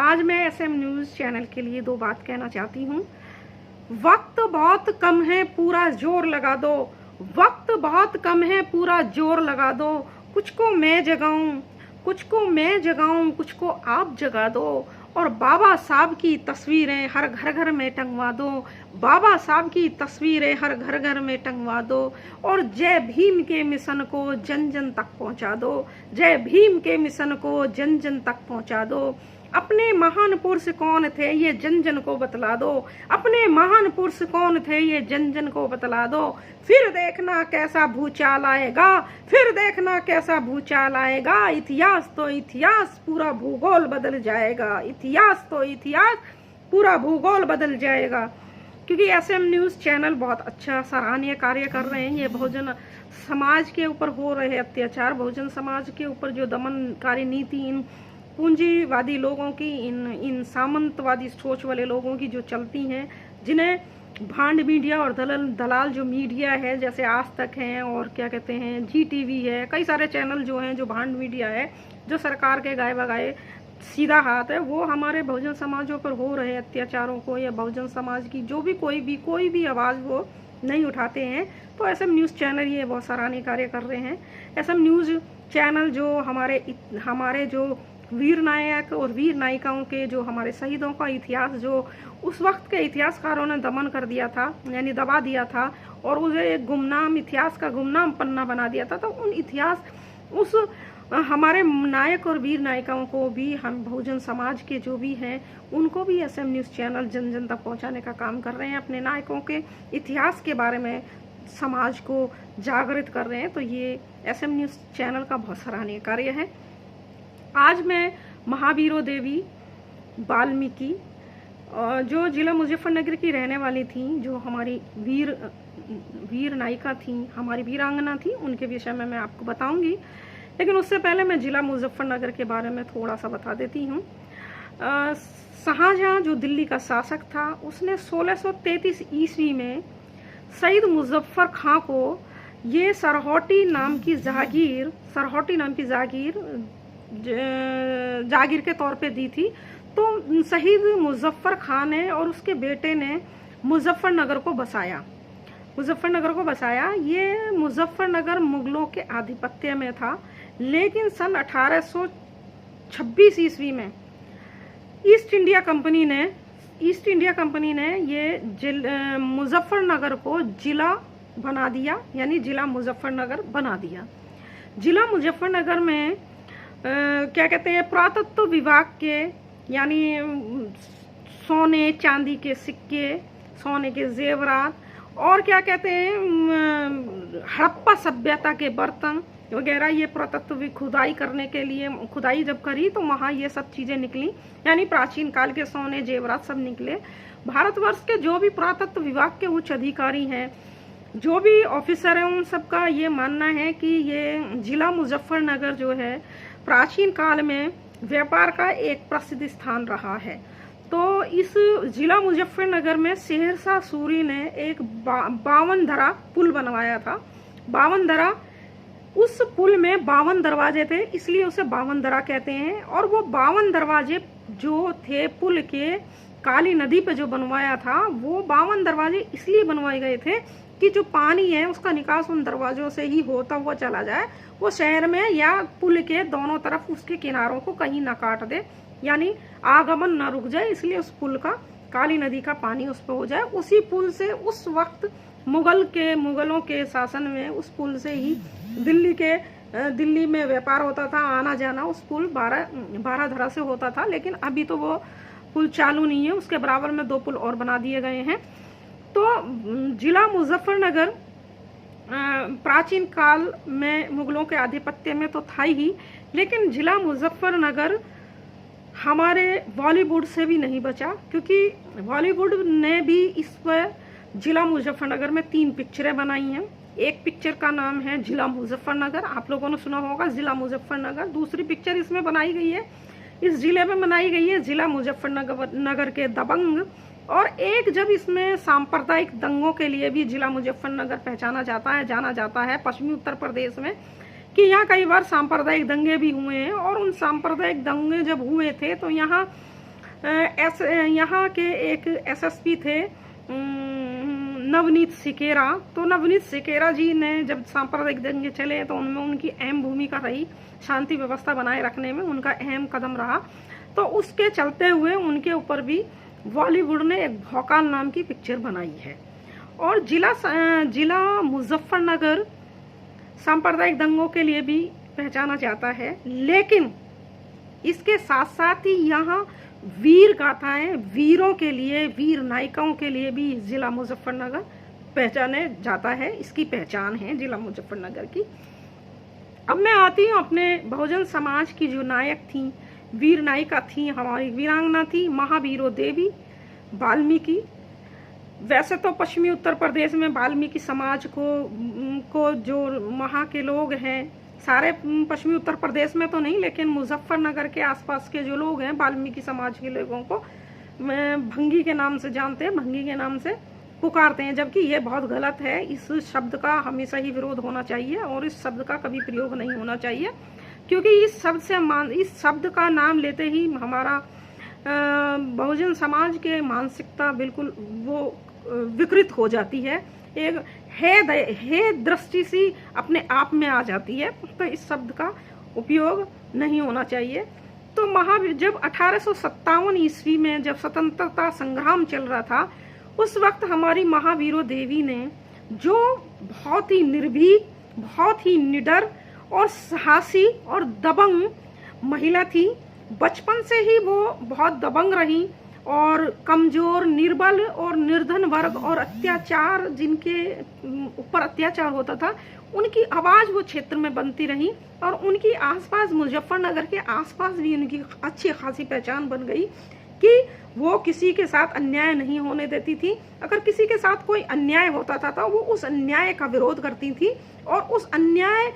आज मैं SM news channel के लिए दो बात कहना चाहती हूँ। वक्त बहुत कम है, पूरा जोर लगा दो। वक्त बहुत कम है, पूरा जोर लगा दो। कुछ को मैं जगाऊं, कुछ को मैं जगाऊं, कुछ को आप जगा दो। और बाबा साहब की तस्वीरें हर घर घर में टंगवा दो। बाबा साहब की तस्वीरें हर घर घर में टंगवा दो। और जय भीम के मिशन को जन जन तक पहुंचा दो। जय भीम के मिशन को जन जन तक पहुंचा दो। अपने महान पुरुष कौन थे ये जन जन को बतला दो। अपने महान पुरुष कौन थे ये जन जन को बतला दो। फिर देखना कैसा भूचाल आएगा, फिर देखना कैसा भूचाल आएगा। इतिहास तो इतिहास, पूरा भूगोल बदल जाएगा। इतिहास तो इतिहास, पूरा भूगोल बदल जाएगा। क्योंकि एसएम न्यूज़ चैनल बहुत अच्छा सराहनीय कार्य कर रहे हैं। ये बहुजन समाज के ऊपर हो रहे अत्याचार, बहुजन समाज के ऊपर जो दमनकारी नीति इन पूंजीवादी लोगों की, इन सामंतवादी सोच वाले लोगों की जो चलती हैं, जिन्हें भांड मीडिया और दलाल जो मीडिया है, जैसे आज तक है और क्या कहते हैं जी टीवी है, कई सारे चैनल जो हैं जो भांड मीडिया है, जो सरकार के गाए बगाए सीधा हाथ है, वो हमारे बहुजन समाजों पर हो रहे अत्याचारों को या बहुजन समाज की जो भी कोई भी आवाज़ वो नहीं उठाते हैं। तो एसएम न्यूज़ चैनल ये बहुत सराहनीय कार्य कर रहे हैं। एसएम न्यूज़ चैनल जो हमारे जो वीर नायक और वीर नायिकाओं के, जो हमारे शहीदों का इतिहास, जो उस वक्त के इतिहासकारों ने दमन कर दिया था, यानी दबा दिया था और उसे एक गुमनाम इतिहास का गुमनाम पन्ना बना दिया था, तो उन इतिहास उस हमारे नायक और वीर नायिकाओं को भी हम बहुजन समाज के जो भी हैं उनको भी एसएम न्यूज़ चैनल जन जन तक पहुँचाने का काम कर रहे हैं। अपने नायकों के इतिहास के बारे में समाज को जागृत कर रहे हैं। तो ये एसएम न्यूज़ चैनल का बहुत सराहनीय कार्य है। आज मैं महावीरो देवी वाल्मीकि जो जिला मुजफ्फरनगर की रहने वाली थी, जो हमारी वीर नायिका थी, हमारी वीरांगना थी, उनके विषय में मैं आपको बताऊंगी। लेकिन उससे पहले मैं जिला मुजफ्फरनगर के बारे में थोड़ा सा बता देती हूँ। शाहजहां जो दिल्ली का शासक था, उसने 1633 ईस्वी में सईद मुजफ्फर खां को ये सरहौटी नाम की जागीर के तौर पे दी थी। तो शहीद मुजफ्फर खां ने और उसके बेटे ने मुजफ्फरनगर को बसाया। ये मुजफ्फरनगर मुगलों के आधिपत्य में था। लेकिन सन 1826 ईस्वी में ईस्ट इंडिया कंपनी ने ये मुजफ्फरनगर को जिला बना दिया, यानी जिला मुजफ्फरनगर बना दिया। जिला मुजफ्फरनगर में क्या कहते हैं, पुरातत्व विभाग के, यानी सोने चांदी के सिक्के, सोने के जेवरात और क्या कहते हैं हड़प्पा सभ्यता के बर्तन वगैरह, ये पुरातत्व खुदाई करने के लिए खुदाई जब करी तो वहाँ ये सब चीज़ें निकली, यानी प्राचीन काल के सोने जेवरात सब निकले। भारतवर्ष के जो भी पुरातत्व विभाग के उच्च अधिकारी हैं, जो भी ऑफिसर हैं, उन सबका ये मानना है कि ये जिला मुजफ्फरनगर जो है प्राचीन काल में व्यापार का एक प्रसिद्ध स्थान रहा है। तो इस जिला मुजफ्फरनगर में शेरशाह सूरी ने एक 52 धरा पुल बनवाया था। 52 धरा, उस पुल में 52 दरवाजे थे, इसलिए उसे 52 धरा कहते हैं। और वो 52 दरवाजे जो थे पुल के काली नदी पे जो बनवाया था, वो 52 दरवाजे इसलिए बनवाए गए थे कि जो पानी है उसका निकास उन दरवाजों से ही होता हुआ चला जाए, वो शहर में या पुल के दोनों तरफ उसके किनारों को कहीं ना काट दे, यानी आगमन ना रुक जाए। इसलिए उस पुल का, काली नदी का पानी उस पर हो जाए। उसी पुल से उस वक्त मुगलों के शासन में उस पुल से ही दिल्ली में व्यापार होता था, आना जाना उस पुल 12 धरा से होता था। लेकिन अभी तो वो पुल चालू नहीं है, उसके बराबर में 2 पुल और बना दिए गए हैं। तो जिला मुजफ्फरनगर प्राचीन काल में मुगलों के आधिपत्य में तो था ही, लेकिन जिला मुजफ्फरनगर हमारे बॉलीवुड से भी नहीं बचा, क्योंकि बॉलीवुड ने भी इस पर जिला मुजफ्फरनगर में 3 पिक्चरें बनाई हैं। एक पिक्चर का नाम है जिला मुजफ्फरनगर, आप लोगों ने सुना होगा जिला मुजफ्फरनगर। दूसरी पिक्चर इसमें बनाई गई है, इस जिले में बनाई गई है, जिला मुजफ्फरनगर के दबंग। और एक जब इसमें सांप्रदायिक दंगों के लिए भी जिला मुजफ्फरनगर जाना जाता है पश्चिमी उत्तर प्रदेश में, कि यहाँ कई बार सांप्रदायिक दंगे भी हुए हैं। और उन सांप्रदायिक दंगे जब हुए थे तो यहाँ यहाँ के एक एसएसपी थे नवनीत सिकेरा। तो नवनीत सिकेरा जी ने जब सांप्रदायिक दंगे चले तो उनमें उनकी अहम भूमिका रही, शांति व्यवस्था बनाए रखने में उनका अहम कदम रहा। तो उसके चलते हुए उनके ऊपर भी बॉलीवुड ने एक भौकाल नाम की पिक्चर बनाई है। और जिला मुजफ्फरनगर सांप्रदायिक दंगों के लिए भी पहचाना जाता है, लेकिन इसके साथ साथ ही यहाँ वीर गाथाएं, वीरों के लिए, वीर नायिकाओं के लिए भी जिला मुजफ्फरनगर पहचाने जाता है। इसकी पहचान है जिला मुजफ्फरनगर की। अब मैं आती हूँ अपने बहुजन समाज की जो नायक थी, वीर नायिका थी, हमारी वीरांगना थी महावीरो देवी वाल्मीकि। वैसे तो पश्चिमी उत्तर प्रदेश में वाल्मीकि समाज को जो वहाँ के लोग हैं, सारे पश्चिमी उत्तर प्रदेश में तो नहीं, लेकिन मुजफ्फरनगर के आसपास के जो लोग हैं वाल्मीकि समाज के लोगों को भंगी के नाम से जानते हैं, भंगी के नाम से पुकारते हैं, जबकि ये बहुत गलत है। इस शब्द का हमेशा ही विरोध होना चाहिए और इस शब्द का कभी प्रयोग नहीं होना चाहिए, क्योंकि इस शब्द का नाम लेते ही हमारा बहुजन समाज के मानसिकता बिल्कुल वो विकृत हो जाती है, एक है दृष्टि सी अपने आप में आ जाती है। तो इस शब्द का उपयोग नहीं होना चाहिए। तो जब 1857 ईस्वी में जब स्वतंत्रता संग्राम चल रहा था, उस वक्त हमारी महावीरो देवी ने, जो बहुत ही निर्भीक, बहुत ही निडर और साहसी और दबंग महिला थी, बचपन से ही वो बहुत दबंग रही और कमजोर, निर्बल और निर्धन वर्ग और अत्याचार, जिनके ऊपर अत्याचार होता था, उनकी आवाज वो क्षेत्र में बनती रही। और उनकी आसपास, मुजफ्फरनगर के आसपास भी उनकी अच्छी खासी पहचान बन गई कि वो किसी के साथ अन्याय नहीं होने देती थी। अगर किसी के साथ कोई अन्याय होता था तो वो उस अन्याय का विरोध करती थी और उस अन्याय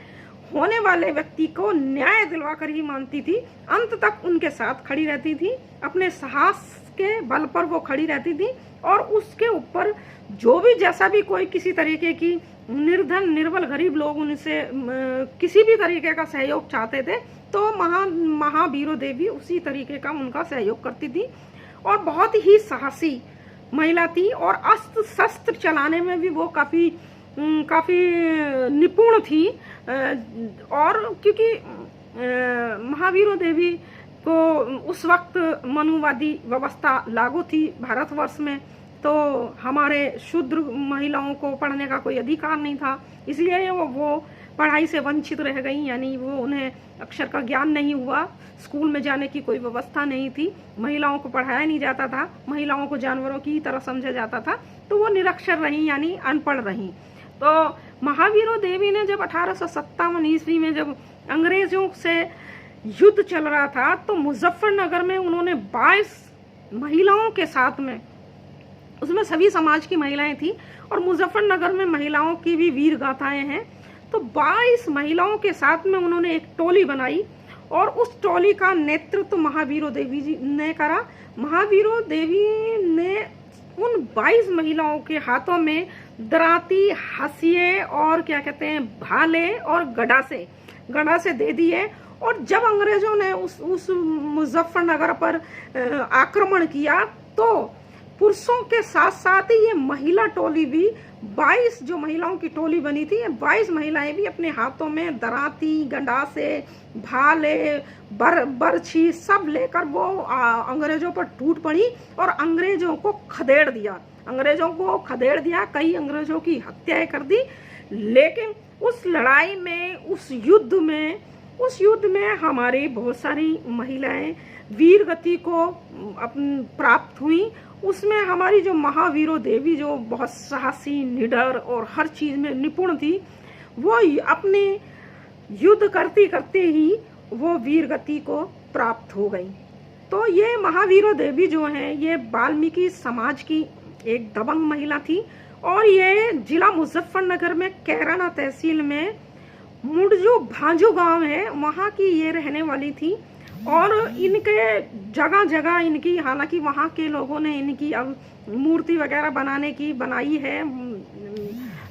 होने वाले व्यक्ति को न्याय दिलवा कर ही मानती थी। अंत तक उनके साथ खड़ी रहती थी, अपने साहस के बल पर वो खड़ी रहती थी। और उसके ऊपर जो भी, जैसा भी कोई किसी तरीके की निर्धन, निर्बल, गरीब लोग उनसे किसी भी तरीके का सहयोग चाहते थे तो महावीरो देवी उसी तरीके का उनका सहयोग करती थी। और बहुत ही साहसी महिला थी और अस्त्र शस्त्र चलाने में भी वो काफी निपुण थी। और क्योंकि महावीरो देवी को उस वक्त मनुवादी व्यवस्था लागू थी भारतवर्ष में, तो हमारे शूद्र महिलाओं को पढ़ने का कोई अधिकार नहीं था, इसलिए वो पढ़ाई से वंचित रह गई, यानी वो उन्हें अक्षर का ज्ञान नहीं हुआ, स्कूल में जाने की कोई व्यवस्था नहीं थी, महिलाओं को पढ़ाया नहीं जाता था, महिलाओं को जानवरों की तरह समझा जाता था, तो वो निरक्षर रही, यानी अनपढ़ रही। तो महावीरो देवी ने जब 1857 ईस्वी में जब अंग्रेजों से युद्ध चल रहा था, तो मुजफ्फरनगर में उन्होंने 22 महिलाओं के साथ में, उसमें सभी समाज की महिलाएं थी और मुजफ्फरनगर में महिलाओं की भी वीर गाथाएं हैं, तो 22 महिलाओं के साथ में उन्होंने एक टोली बनाई और उस टोली का नेतृत्व महावीरो देवी जी ने करा। महावीरो देवी ने उन 22 महिलाओं के हाथों में दराती, हंसिए और क्या कहते हैं, भाले और गडासे दे दिए। और जब अंग्रेजों ने उस मुजफ्फरनगर पर आक्रमण किया, तो पुरुषों के साथ साथ ही ये महिला टोली भी, 22 जो महिलाओं की टोली बनी थी, ये 22 महिलाएं भी अपने हाथों में दराती, गंडासे, भाले, बरछी सब लेकर वो अंग्रेजों पर टूट पड़ी और अंग्रेजों को खदेड़ दिया, कई अंग्रेजों की हत्याएं कर दी। लेकिन उस लड़ाई में, उस युद्ध में हमारी बहुत सारी महिलाएं वीर गति को प्राप्त हुई। उसमें हमारी जो महावीरो देवी, जो बहुत साहसी, निडर और हर चीज में निपुण थी, वो अपने युद्ध करते करते ही वो वीर गति को प्राप्त हो गई। तो ये महावीरो देवी जो हैं, ये वाल्मीकि समाज की एक दबंग महिला थी और ये जिला मुजफ्फरनगर में कैराना तहसील में मुड़जू भांजू गांव है, वहाँ की ये रहने वाली थी। और इनके जगह जगह इनकी, हालांकि वहाँ के लोगों ने इनकी अब मूर्ति वगैरह बनाई है,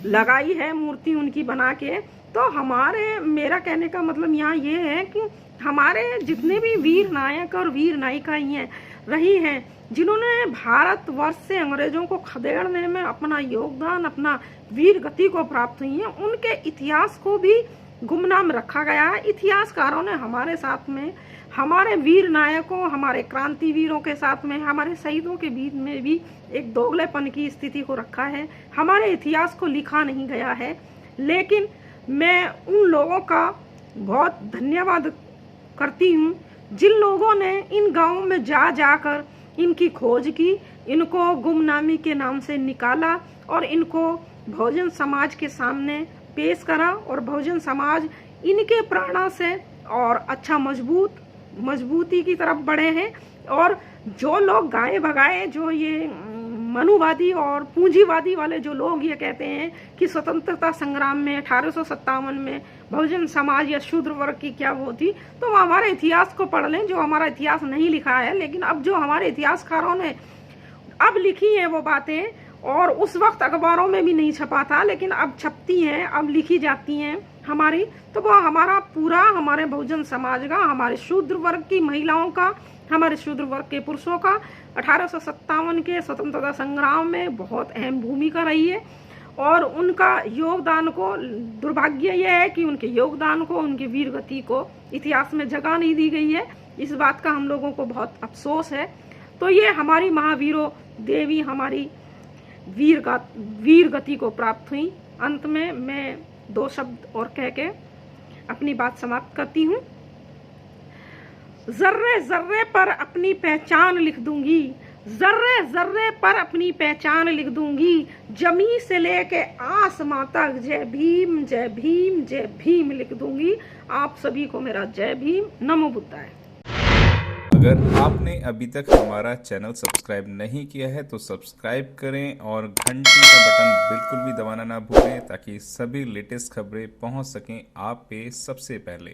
लगाई है मूर्ति उनकी बना के। तो मेरा कहने का मतलब यहाँ ये है कि हमारे जितने भी वीर नायक और वीर नायिका हैं, रही हैं, जिन्होंने भारतवर्ष से अंग्रेजों को खदेड़ने में अपना योगदान, अपना वीर गति को प्राप्त हुई है, उनके इतिहास को भी गुमनाम रखा गया है। इतिहासकारों ने हमारे साथ में, हमारे वीर नायकों, हमारे क्रांतिवीरों के साथ में, हमारे शहीदों के बीच में भी एक दोगलेपन की स्थिति को रखा है। हमारे इतिहास को लिखा नहीं गया है। लेकिन मैं उन लोगों का बहुत धन्यवाद करती हूँ जिन लोगों ने इन गांवों में जाकर इनकी खोज की, इनको गुमनामी के नाम से निकाला और इनको बहुजन समाज के सामने पेश करा, और बहुजन समाज इनके प्रेरणा से और अच्छा मजबूती की तरफ बढ़े हैं। और जो लोग गाए भगाए, जो ये मनुवादी और पूंजीवादी वाले जो लोग ये कहते हैं कि स्वतंत्रता संग्राम में 1857 में बहुजन समाज या शूद्र वर्ग की क्या वो थी, तो वो हमारे इतिहास को पढ़ लें, जो हमारा इतिहास नहीं लिखा है। लेकिन अब जो हमारे इतिहासकारों ने अब लिखी है वो बातें, और उस वक्त अखबारों में भी नहीं छपा था, लेकिन अब छपती हैं, अब लिखी जाती हैं हमारी, तो वो हमारा पूरा, हमारे बहुजन समाज का, हमारे शूद्र वर्ग की महिलाओं का, हमारे शूद्र वर्ग के पुरुषों का 1857 के स्वतंत्रता संग्राम में बहुत अहम भूमिका रही है। और उनका योगदान को, दुर्भाग्य यह है कि उनके योगदान को, उनकी वीर गति को इतिहास में जगह नहीं दी गई है। इस बात का हम लोगों को बहुत अफसोस है। तो ये हमारी महावीरों देवी हमारी वीर गति को प्राप्त हुई। अंत में मैं 2 शब्द और कह के अपनी बात समाप्त करती हूँ। जर्रे जर्रे पर अपनी पहचान लिख दूंगी, जर्रे जर्रे पर अपनी पहचान लिख दूंगी, जमी से लेके आसमां तक जय भीम जय भीम जय भीम लिख दूंगी। आप सभी को मेरा जय भीम, नमो बुद्धाय। अगर आपने अभी तक हमारा चैनल सब्सक्राइब नहीं किया है तो सब्सक्राइब करें और घंटी का बटन बिल्कुल भी दबाना ना भूलें, ताकि सभी लेटेस्ट खबरें पहुंच सकें आप पे सबसे पहले।